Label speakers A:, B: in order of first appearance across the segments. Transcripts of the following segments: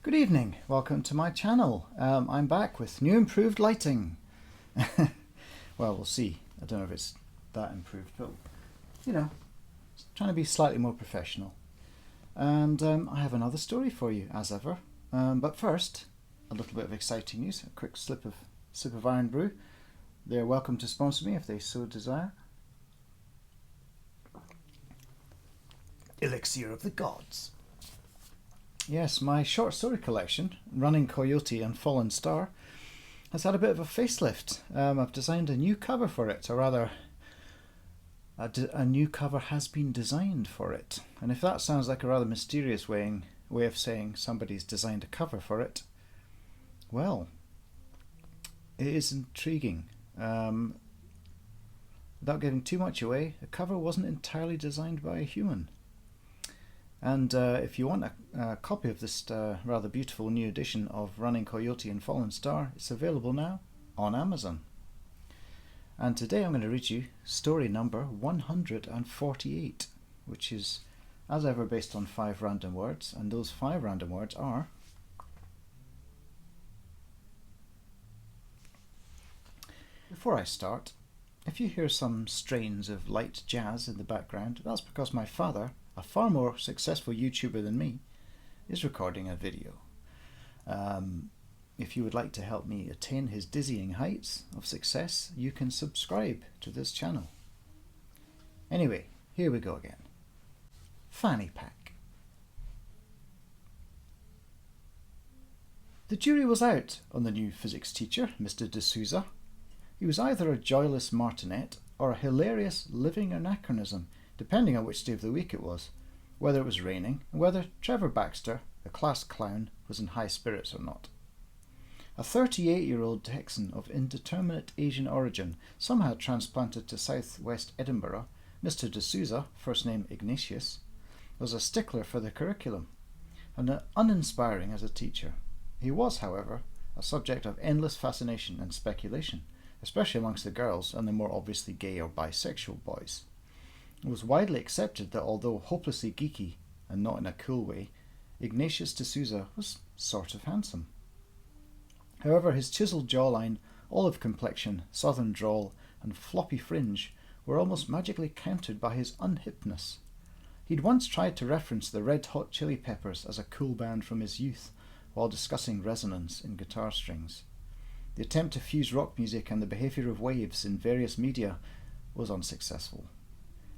A: Good evening, welcome to my channel. I'm back with new improved lighting. Well, we'll see. I don't know if it's that improved, but trying to be slightly more professional. And I have another story for you, as ever. But first, a little bit of exciting news, a quick sip of Iron Brew. They're welcome to sponsor me if they so desire. Elixir of the Gods. Yes, my short story collection, Running Coyote and Fallen Star, has had a bit of a facelift. I've designed a new cover for it, or rather, a new cover has been designed for it. And if that sounds like a rather mysterious way of saying somebody's designed a cover for it, well, it is intriguing. Without giving too much away, the cover wasn't entirely designed by a human. And if you want a copy of this rather beautiful new edition of Running Coyote and Fallen Star, it's available now on Amazon. And today I'm going to read you story number 148, which is, as ever, based on 5 random words. And those 5 random words are: before I start, if you hear some strains of light jazz in the background, that's because my father, a far more successful YouTuber than me, is recording a video. If you would like to help me attain his dizzying heights of success, you can subscribe to this channel. Anyway, here we go again. Fanny-Pack. The jury was out on the new physics teacher, Mr. D'Souza. He was either a joyless martinet or a hilarious living anachronism, depending on which day of the week it was, whether it was raining, and whether Trevor Baxter, the class clown, was in high spirits or not. A 38-year-old Texan of indeterminate Asian origin, somehow transplanted to southwest Edinburgh, Mr. D'Souza, first name Ignatius, was a stickler for the curriculum, and uninspiring as a teacher. He was, however, a subject of endless fascination and speculation, especially amongst the girls and the more obviously gay or bisexual boys. It was widely accepted that although hopelessly geeky, and not in a cool way, Ignatius D'Souza was sort of handsome. However, his chiselled jawline, olive complexion, southern drawl, and floppy fringe were almost magically countered by his unhipness. He'd once tried to reference the Red Hot Chili Peppers as a cool band from his youth while discussing resonance in guitar strings. The attempt to fuse rock music and the behaviour of waves in various media was unsuccessful.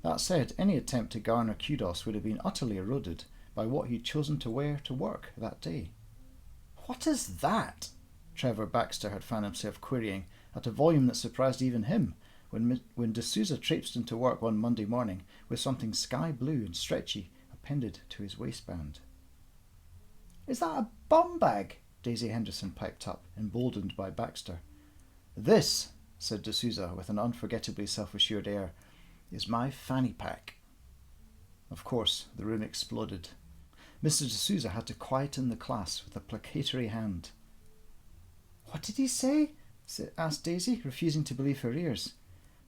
A: That said, any attempt to garner kudos would have been utterly eroded by what he'd chosen to wear to work that day. "What is that?" Trevor Baxter had found himself querying at a volume that surprised even him when D'Souza traipsed into work one Monday morning with something sky blue and stretchy appended to his waistband. "Is that a bum bag?" Daisy Henderson piped up, emboldened by Baxter. "This," said D'Souza with an unforgettably self-assured air, "is my fanny-pack." Of course, the room exploded. Mr. D'Souza had to quieten the class with a placatory hand. "What did he say?" asked Daisy, refusing to believe her ears.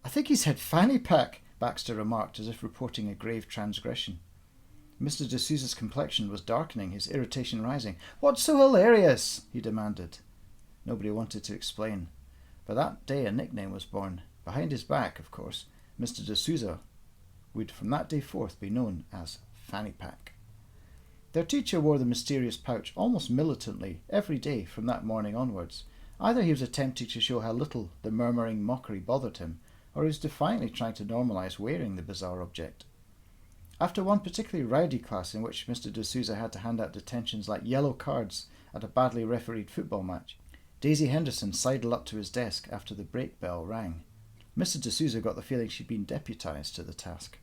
A: "I think he said fanny-pack," Baxter remarked, as if reporting a grave transgression. Mr. D'Souza's complexion was darkening, his irritation rising. "What's so hilarious?" he demanded. Nobody wanted to explain. But that day a nickname was born. Behind his back, of course, Mr. D'Souza would from that day forth be known as Fanny-Pack. Their teacher wore the mysterious pouch almost militantly every day from that morning onwards. Either he was attempting to show how little the murmuring mockery bothered him, or he was defiantly trying to normalise wearing the bizarre object. After one particularly rowdy class in which Mr. D'Souza had to hand out detentions like yellow cards at a badly refereed football match, Daisy Henderson sidled up to his desk after the break bell rang. Mr. D'Souza got the feeling she'd been deputised to the task.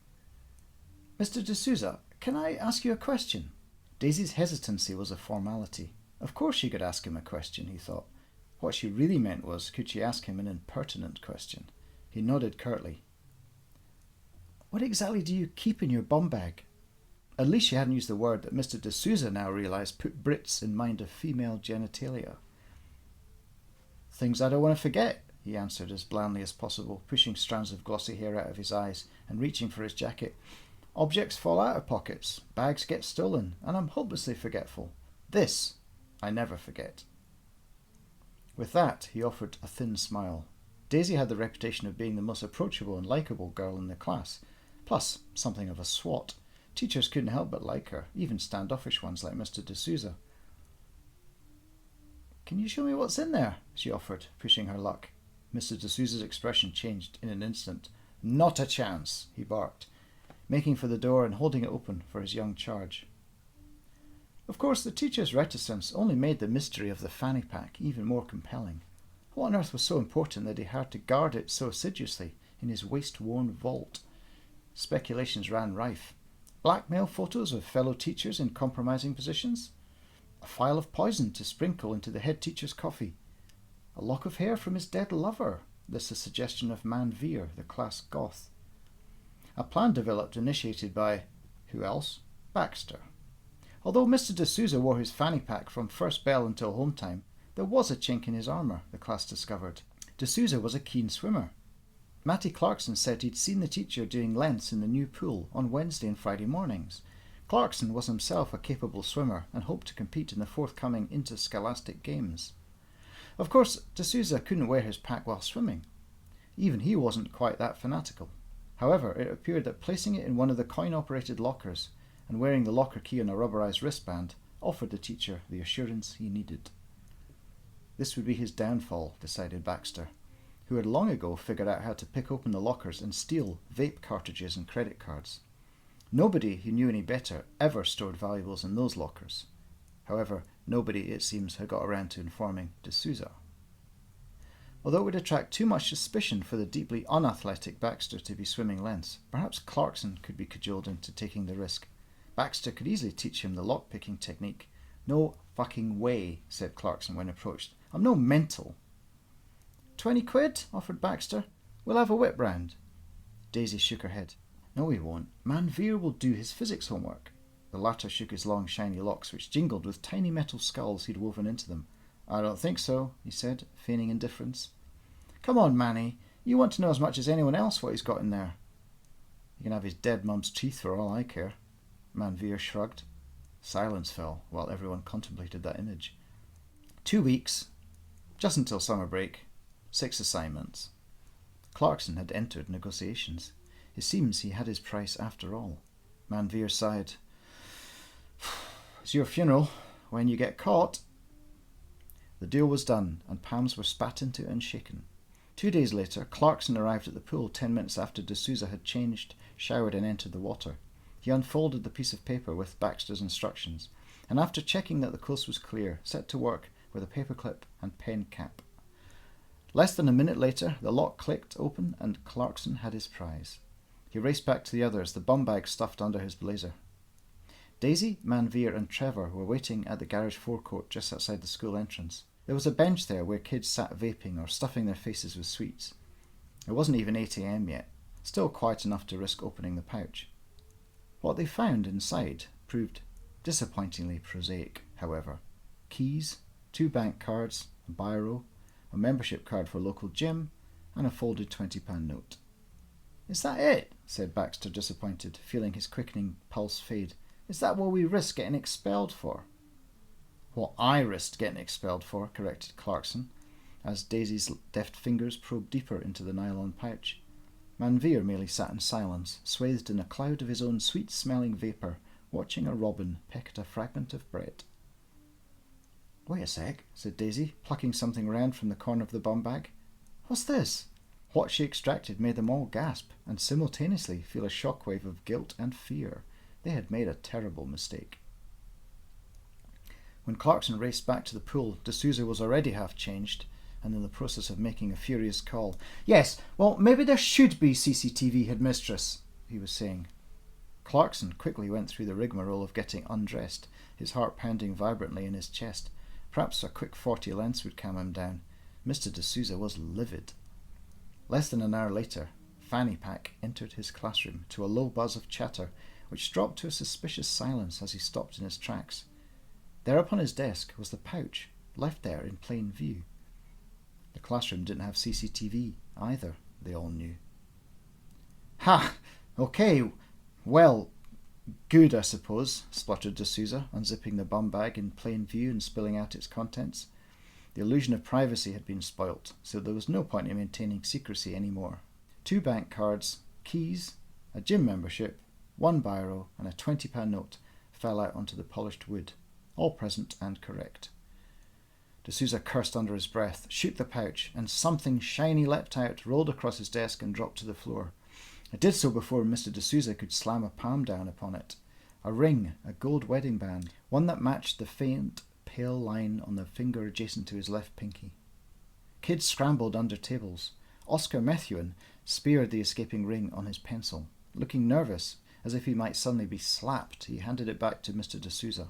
A: "Mr. D'Souza, can I ask you a question?" Daisy's hesitancy was a formality. Of course she could ask him a question, he thought. What she really meant was, could she ask him an impertinent question? He nodded curtly. "What exactly do you keep in your bum bag?" At least she hadn't used the word that Mr. D'Souza now realised put Brits in mind of female genitalia. "Things I don't want to forget," he answered as blandly as possible, pushing strands of glossy hair out of his eyes and reaching for his jacket. "Objects fall out of pockets, bags get stolen, and I'm hopelessly forgetful. This I never forget." With that, he offered a thin smile. Daisy had the reputation of being the most approachable and likeable girl in the class, plus something of a swot. Teachers couldn't help but like her, even standoffish ones like Mr. D'Souza. "Can you show me what's in there?" she offered, pushing her luck. Mr. D'Souza's expression changed in an instant. "Not a chance," he barked, making for the door and holding it open for his young charge. Of course, the teacher's reticence only made the mystery of the Fanny-Pack even more compelling. What on earth was so important that he had to guard it so assiduously in his waste-worn vault? Speculations ran rife. Blackmail photos of fellow teachers in compromising positions? A phial of poison to sprinkle into the head teacher's coffee? A lock of hair from his dead lover? This a suggestion of Man Veer, the class goth. A plan developed initiated by, who else? Baxter. Although Mr. D'Souza wore his Fanny-Pack from first bell until home time, there was a chink in his armour, the class discovered. D'Souza was a keen swimmer. Matty Clarkson said he'd seen the teacher doing lengths in the new pool on Wednesday and Friday mornings. Clarkson was himself a capable swimmer and hoped to compete in the forthcoming interscholastic games. Of course, D'Souza couldn't wear his pack while swimming. Even he wasn't quite that fanatical. However, it appeared that placing it in one of the coin-operated lockers and wearing the locker key on a rubberized wristband offered the teacher the assurance he needed. This would be his downfall, decided Baxter, who had long ago figured out how to pick open the lockers and steal vape cartridges and credit cards. Nobody who knew any better ever stored valuables in those lockers. However, nobody, it seems, had got around to informing D'Souza. Although it would attract too much suspicion for the deeply unathletic Baxter to be swimming lengths, perhaps Clarkson could be cajoled into taking the risk. Baxter could easily teach him the lock-picking technique. "No fucking way," said Clarkson when approached. "I'm no mental." "£20, offered Baxter. "We'll have a whip round." Daisy shook her head. "No, he won't. Man Veer will do his physics homework." The latter shook his long shiny locks, which jingled with tiny metal skulls he'd woven into them. "I don't think so," he said, feigning indifference. "Come on, Manny. You want to know as much as anyone else what he's got in there." "You can have his dead mum's teeth for all I care." Man Veer shrugged. Silence fell while everyone contemplated that image. 2 weeks, just until summer break, 6 assignments. Clarkson had entered negotiations. It seems he had his price after all. Man Veer sighed. "It's your funeral when you get caught." The deal was done, and palms were spat into and shaken. 2 days later, Clarkson arrived at the pool 10 minutes after D'Souza had changed, showered and entered the water. He unfolded the piece of paper with Baxter's instructions, and after checking that the coast was clear, set to work with a paperclip and pen cap. Less than a minute later, the lock clicked open and Clarkson had his prize. He raced back to the others, the bum bag stuffed under his blazer. Daisy, Man Veer and Trevor were waiting at the garage forecourt just outside the school entrance. There was a bench there where kids sat vaping or stuffing their faces with sweets. It wasn't even 8 a.m. yet, still quiet enough to risk opening the pouch. What they found inside proved disappointingly prosaic, however. Keys, 2 bank cards, a biro, a membership card for a local gym, and a folded £20 note. "Is that it?" said Baxter, disappointed, feeling his quickening pulse fade. "Is that what we risk getting expelled for?" "What I risked getting expelled for," corrected Clarkson, as Daisy's deft fingers probed deeper into the nylon pouch. Man Veer merely sat in silence, swathed in a cloud of his own sweet-smelling vapour, watching a robin peck at a fragment of bread. "Wait a sec," said Daisy, plucking something round from the corner of the bum bag. "What's this?" What she extracted made them all gasp, and simultaneously feel a shockwave of guilt and fear. They had made a terrible mistake. When Clarkson raced back to the pool, D'Souza was already half changed, and in the process of making a furious call. "Yes, well, maybe there should be CCTV, headmistress," he was saying. Clarkson quickly went through the rigmarole of getting undressed, his heart pounding vibrantly in his chest. Perhaps a quick 40 lengths would calm him down. Mr. D'Souza was livid. Less than an hour later, Fanny-Pack entered his classroom to a low buzz of chatter, which dropped to a suspicious silence as he stopped in his tracks. There upon his desk was the pouch, left there in plain view. The classroom didn't have CCTV either, they all knew. "Ha! Okay, well, Good, I suppose, spluttered D'Souza, unzipping the bum bag in plain view and spilling out its contents. The illusion of privacy had been spoilt, so there was no point in maintaining secrecy any more. 2 bank cards, keys, a gym membership, 1 biro, and a £20 note fell out onto the polished wood, all present and correct. D'Souza cursed under his breath, shook the pouch, and something shiny leapt out, rolled across his desk and dropped to the floor. It did so before Mr. D'Souza could slam a palm down upon it. A ring, a gold wedding band, one that matched the faint, pale line on the finger adjacent to his left pinky. Kids scrambled under tables. Oscar Methuen speared the escaping ring on his pencil. Looking nervous, as if he might suddenly be slapped, he handed it back to Mr. D'Souza.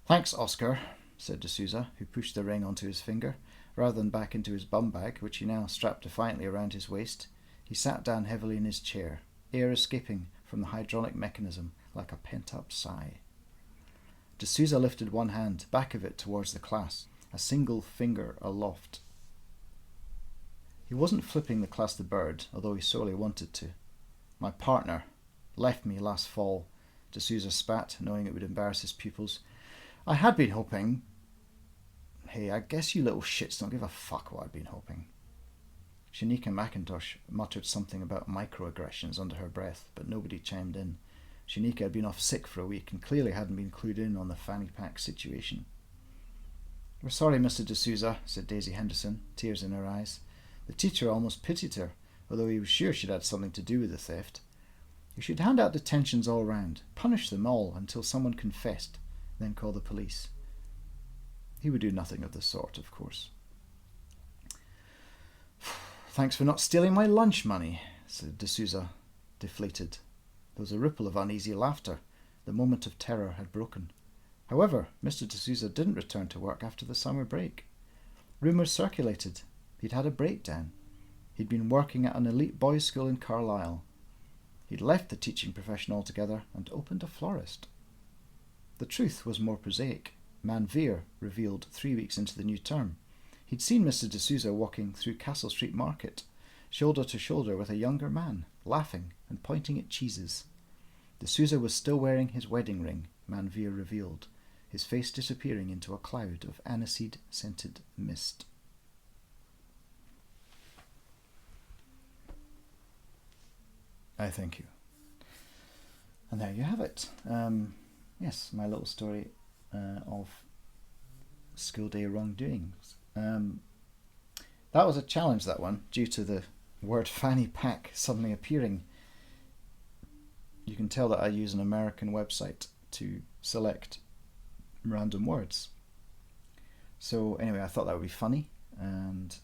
A: "Thanks, Oscar," said D'Souza, who pushed the ring onto his finger, rather than back into his bum bag, which he now strapped defiantly around his waist. He sat down heavily in his chair, air escaping from the hydraulic mechanism like a pent-up sigh. D'Souza lifted one hand, back of it towards the class, a single finger aloft. He wasn't flipping the class the bird, although he sorely wanted to. "My partner left me last fall," D'Souza spat, knowing it would embarrass his pupils. "I had been hoping..." "Hey, I guess you little shits don't give a fuck what I'd been hoping." Shanika McIntosh muttered something about microaggressions under her breath, but nobody chimed in. Shanika had been off sick for a week and clearly hadn't been clued in on the Fanny-Pack situation. "We're sorry, Mr. D'Souza," said Daisy Henderson, tears in her eyes. The teacher almost pitied her, although he was sure she'd had something to do with the theft. You should hand out detentions all round, punish them all until someone confessed, then call the police. He would do nothing of the sort, of course. "Thanks for not stealing my lunch money," said D'Souza, deflated. There was a ripple of uneasy laughter. The moment of terror had broken. However, Mr. D'Souza didn't return to work after the summer break. Rumours circulated. He'd had a breakdown. He'd been working at an elite boys' school in Carlisle. He'd left the teaching profession altogether and opened a florist. The truth was more prosaic. Manveer revealed 3 weeks into the new term. He'd seen Mr. D'Souza walking through Castle Street Market, shoulder to shoulder with a younger man, laughing and pointing at cheeses. D'Souza was still wearing his wedding ring, Manveer revealed, his face disappearing into a cloud of aniseed-scented mist. I thank you. And there you have it. Yes, my little story of school day wrongdoings. That was a challenge, that one, due to the word Fanny-Pack suddenly appearing. You can tell that I use an American website to select random words. So anyway, I thought that would be funny, and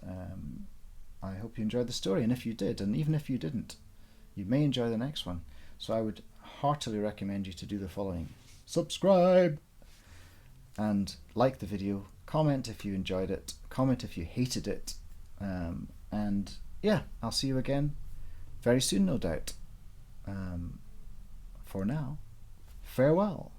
A: I hope you enjoyed the story, and if you did, and even if you didn't, you may enjoy the next one. So I would heartily recommend you to do the following. Subscribe! And like the video, comment if you enjoyed it, comment if you hated it, and yeah, I'll see you again very soon, no doubt. For now, farewell.